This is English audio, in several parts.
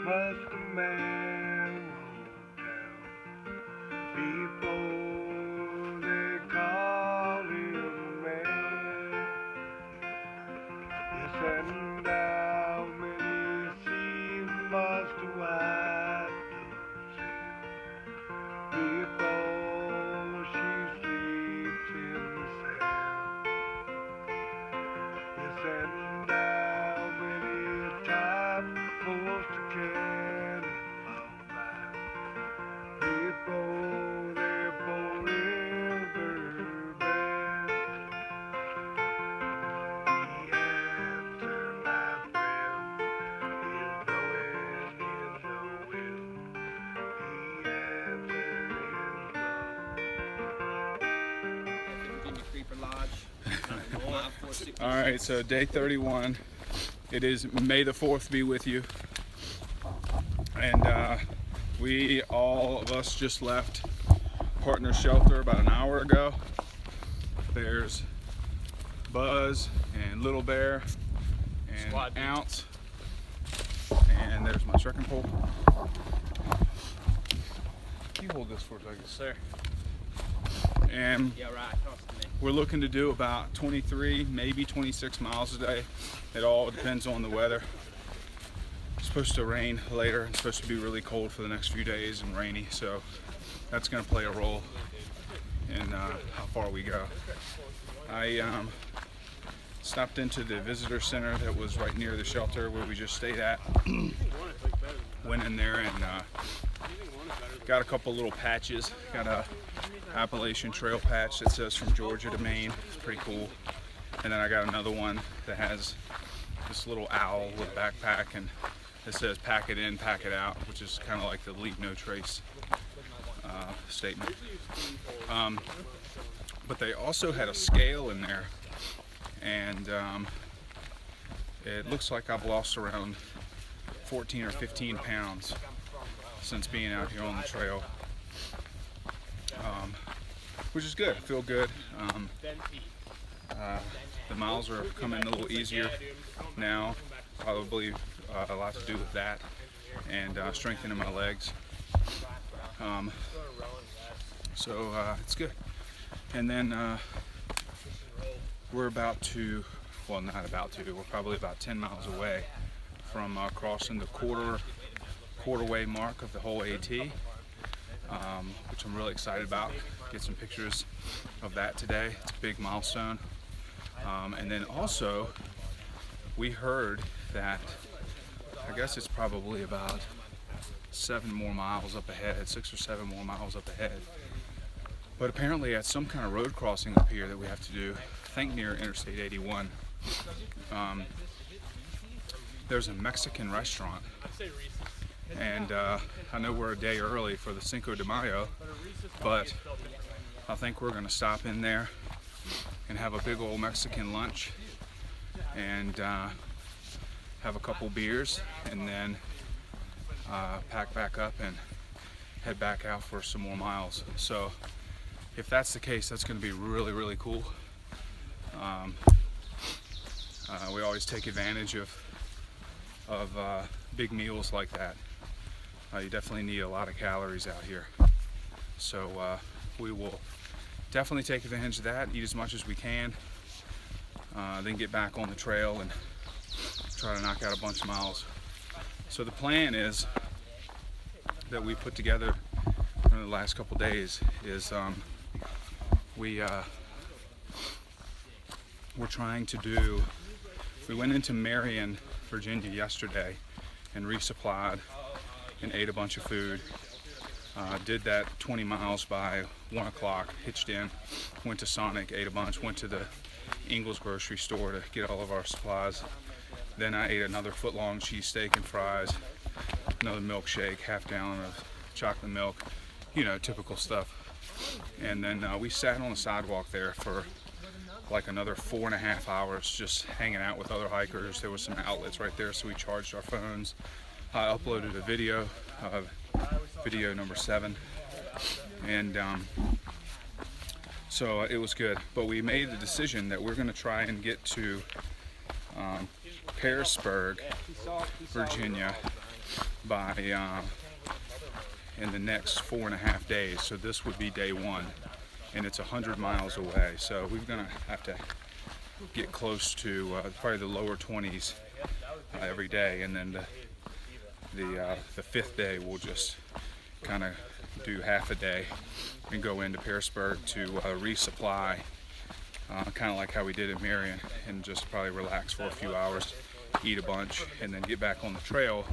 must a man walk down before they call him a man? Yes, and how many seas must a white dove sail before she sleeps in the sand? Yes, and how many times must a cannon fall by before they forever bend? The answer, my friend, is nowhere near the wind. The answer is no. All right, so day 31. It is May the 4th be with you. And all of us just left Partner Shelter about an hour ago. There's Buzz and Little Bear and Ounce. And there's my trekking pole. Can you hold this for a second? Sir. And Yeah, right. we're looking to do about 23, maybe 26 miles a day. It all depends on the weather. It's supposed to rain later. It's supposed to be really cold for the next few days and rainy, so that's going to play a role in how far we go. I stopped into the visitor center that was right near the shelter where we just stayed at. Went in there and got a couple little patches. Got a Appalachian Trail patch that says from Georgia to Maine. It's pretty cool. And then I got another one that has this little owl with a backpack and it says pack it in, pack it out, which is kind of like the leave no trace statement. But they also had a scale in there, and it looks like I've lost around 14 or 15 pounds since being out here on the trail. Which is good. I feel good. The miles are coming a little easier now. Probably a lot to do with that and strengthening my legs. So it's good. And then we're about to, well, not about to, we're probably about 10 miles away from crossing the quarterway mark of the whole AT. Which I'm really excited about. Get some pictures of that today. It's a big milestone. And then also, we heard that, I guess it's probably about 7 more miles up ahead, 6 or 7 more miles up ahead. But apparently at some kind of road crossing up here that we have to do, I think near Interstate 81, there's a Mexican restaurant. And I know we're a day early for the Cinco de Mayo, but I think we're gonna stop in there and have a big old Mexican lunch and have a couple beers and then pack back up and head back out for some more miles. So if that's the case, that's gonna be really, really cool. We always take advantage of big meals like that. You definitely need a lot of calories out here. So we will definitely take advantage of that, eat as much as we can, then get back on the trail and try to knock out a bunch of miles. So the plan is that we put together in the last couple days is we're trying to do, we went into Marion, Virginia yesterday and resupplied and ate a bunch of food. Did that 20 miles by 1 o'clock, hitched in, went to Sonic, ate a bunch, went to the Ingles grocery store to get all of our supplies. Then I ate another foot-long cheesesteak and fries, another milkshake, half-gallon of chocolate milk, you know, typical stuff. And then we sat on the sidewalk there for like another 4.5 hours just hanging out with other hikers. There was some outlets right there, so we charged our phones. I uploaded a video, video number 7, and so it was good. But we made the decision that we're going to try and get to Harrisburg, Virginia, by in the next 4.5 days. So this would be day one, and it's 100 miles away. So we're gonna have to get close to probably the lower 20s every day, and then the fifth day we'll just kind of do half a day and go into Pearisburg to resupply, kind of like how we did in Marion, and just probably relax for a few hours, eat a bunch, and then get back on the trail,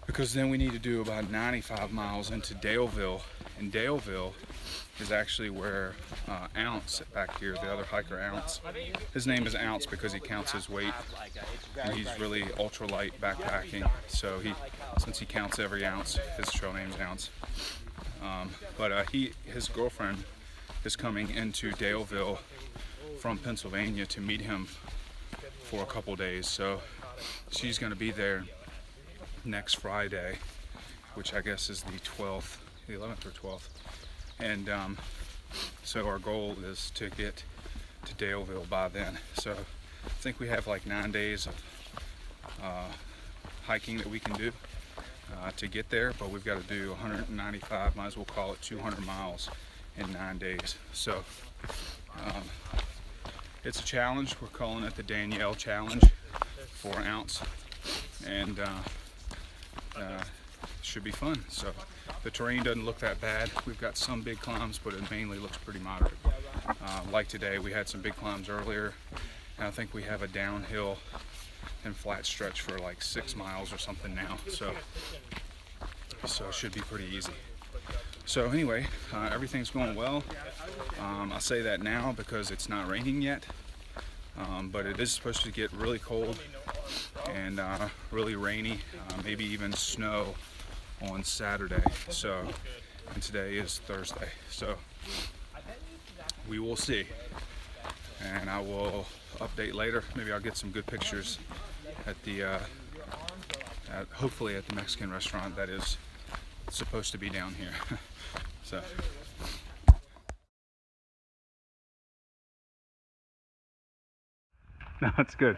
because then we need to do about 95 miles into Daleville. And Daleville is actually where Ounce back here, the other hiker Ounce, his name is Ounce because he counts his weight, and he's really ultralight backpacking, so since he counts every ounce, his trail name's Ounce. But his girlfriend is coming into Daleville from Pennsylvania to meet him for a couple days, so she's going to be there next Friday, which I guess is the 12th, the 11th or 12th, and so our goal is to get to Daleville by then. So I think we have like 9 days of hiking that we can do to get there, but we've got to do 195, might as well call it 200 miles in 9 days. So it's a challenge. We're calling it the Danielle Challenge for Ounce, and should be fun. So the terrain doesn't look that bad. We've got some big climbs, but it mainly looks pretty moderate. Like today, we had some big climbs earlier, and I think we have a downhill and flat stretch for like 6 miles or something now. So it should be pretty easy. So anyway, everything's going well. I say that now because it's not raining yet, but it is supposed to get really cold and really rainy, maybe even snow on Saturday. So, and today is Thursday, so we will see, and I will update later. Maybe I'll get some good pictures at the hopefully at the Mexican restaurant that is supposed to be down here. So no, it's good.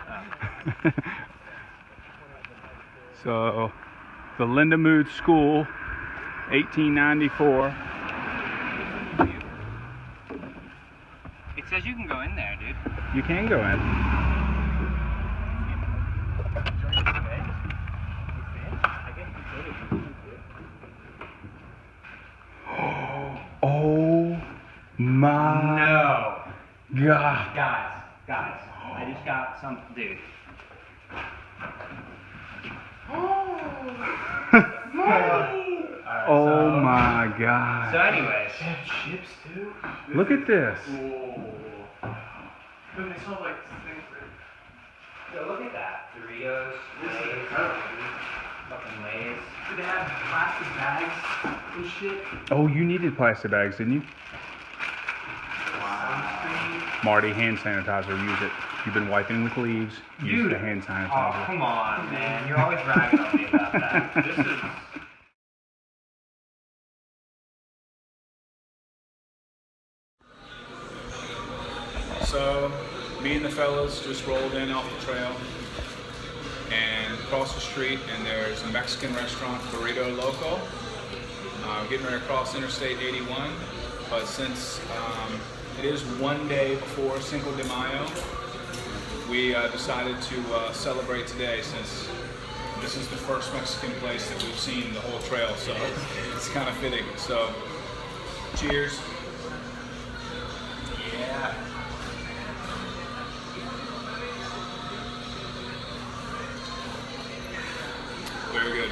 So the Lindamood School, 1894. It says you can go in there, dude. You can go in. Oh my No. God. Guys, I just got some, dude. Oh my God. So anyways. Chips too? Look at this. But they smell like things So look at that. Doritos, This is Lay's, incredible, fucking Lay's. dude. They have plastic bags and shit. Oh, you needed plastic bags, didn't you? Sunscreen. Marty, hand sanitizer, use it. You've been wiping with leaves, use Dude. the hand Oh, sanitizer. come on, man. You're always bragging on me about that. This is... So, me and the fellas just rolled in off the trail and across the street, and there's a Mexican restaurant, Burrito Loco. Getting ready to cross Interstate 81, but since it is one day before Cinco de Mayo, we decided to celebrate today, since this is the first Mexican place that we've seen the whole trail, so it's kind of fitting. So, cheers. Yeah. Very good.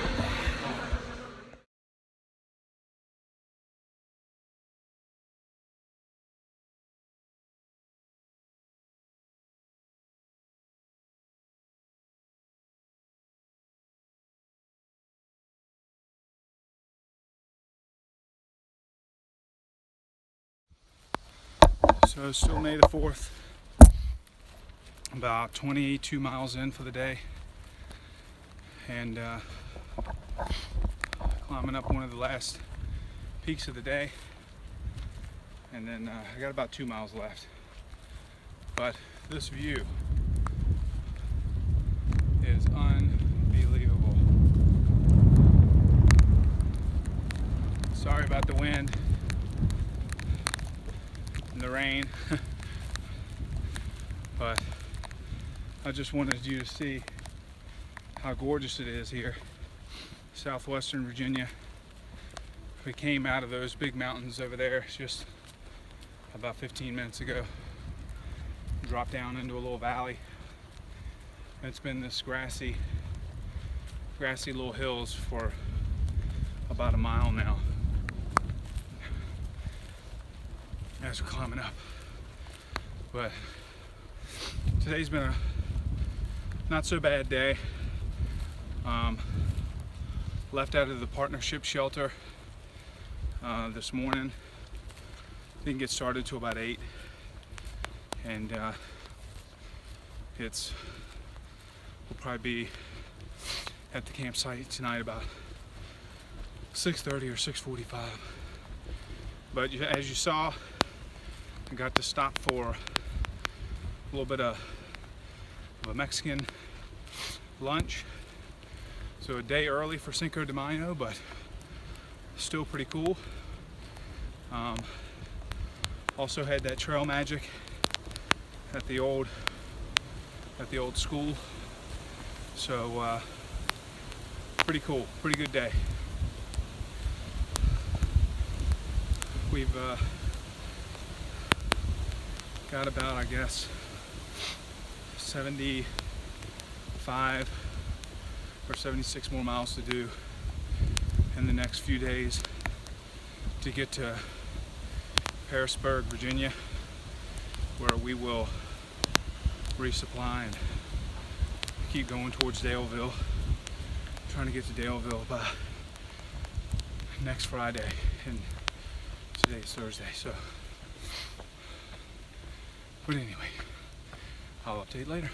So still May the 4th, about 22 miles in for the day, and climbing up one of the last peaks of the day, and then I got about 2 miles left. But this view is unbelievable. wind and the rain. But I just wanted you to see how gorgeous it is here, southwestern Virginia. We came out of those big mountains over there just about 15 minutes ago, dropped down into a little valley. It's been this grassy little hills for about a mile now as we're climbing up. But today's been a not so bad day. Left out of the partnership shelter this morning. Didn't get started till about 8, and we'll probably be at the campsite tonight about 6:30 or 6:45. But as you saw, I got to stop for a little bit of a Mexican lunch. So a day early for Cinco de Mayo, but still pretty cool. Also had that trail magic at the old school. So pretty cool, pretty good day. We've got about, I guess, 75 or 76 more miles to do in the next few days to get to Harrisburg, Virginia, where we will resupply and keep going towards Daleville. Trying to get to Daleville by next Friday, and today's Thursday, so. But anyway, I'll update later.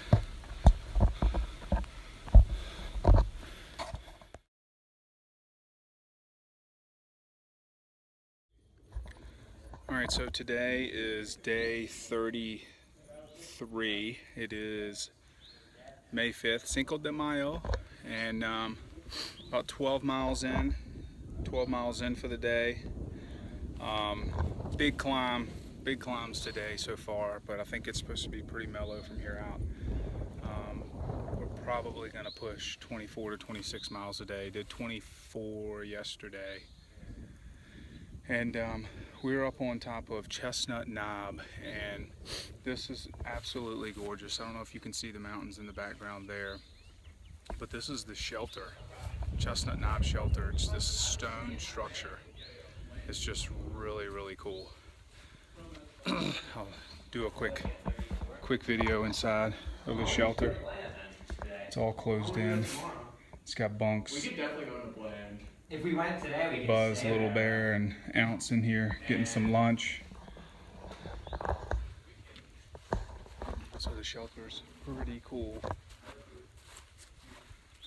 All right, so today is day 33. It is May 5th, Cinco de Mayo, and about 12 miles in for the day. Big climbs today so far, but I think it's supposed to be pretty mellow from here out. We're probably gonna push 24 to 26 miles a day. Did 24 yesterday. And we're up on top of Chestnut Knob, and this is absolutely gorgeous. I don't know if you can see the mountains in the background there, but this is the shelter, Chestnut Knob Shelter. It's this stone structure. It's just really, really cool. I'll do a quick video inside of the shelter. It's all closed in. It's got bunks. We could definitely go into Bland. If we went today, we could Buzz, stay Little there. Bear, and Ounce in here getting some lunch. So the shelter's pretty cool.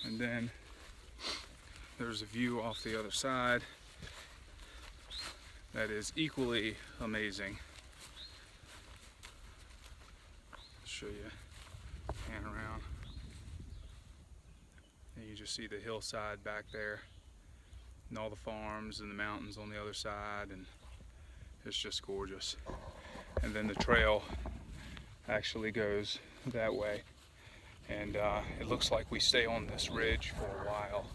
And then there's a view off the other side that is equally amazing. I'll show you, pan around. And you just see the hillside back there, and all the farms and the mountains on the other side, and it's just gorgeous. And then the trail actually goes that way, and it looks like we stay on this ridge for a while,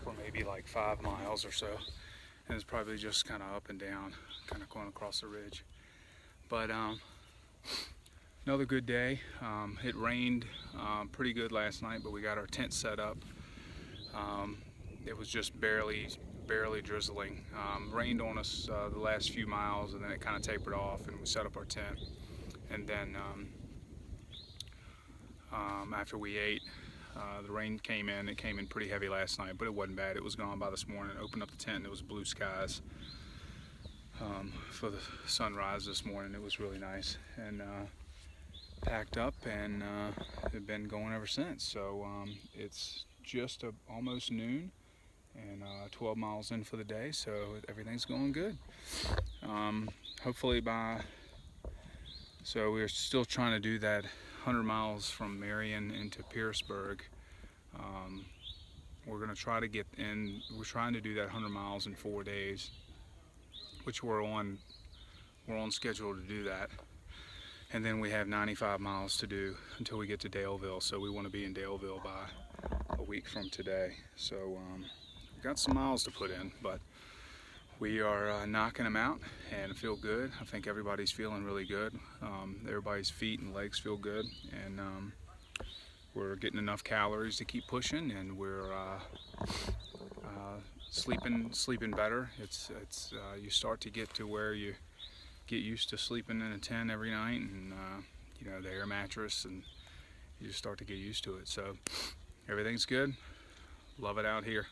for maybe like 5 miles or so, and it's probably just kind of up and down, kind of going across the ridge. But another good day. It rained pretty good last night, but we got our tent set up. It was just barely drizzling. Rained on us the last few miles, and then it kind of tapered off, and we set up our tent. And then after we ate, the rain came in. It came in pretty heavy last night, but it wasn't bad. It was gone by this morning. Opened up the tent, and it was blue skies for the sunrise this morning. It was really nice, and packed up, and have been going ever since. So it's just almost noon, and 12 miles in for the day, so everything's going good. Hopefully so we're still trying to do that 100 miles from Marion into Pearisburg we're gonna try to get in. We're trying to do that 100 miles in 4 days, which we're on schedule to do that. And then we have 95 miles to do until we get to Daleville. So we want to be in Daleville by a week from today. So we've got some miles to put in, but we are knocking them out and feel good. I think everybody's feeling really good. Everybody's feet and legs feel good, and we're getting enough calories to keep pushing, and we're sleeping better. It's you start to get to where you get used to sleeping in a tent every night, and you know, the air mattress, and you just start to get used to it. So everything's good. Love it out here.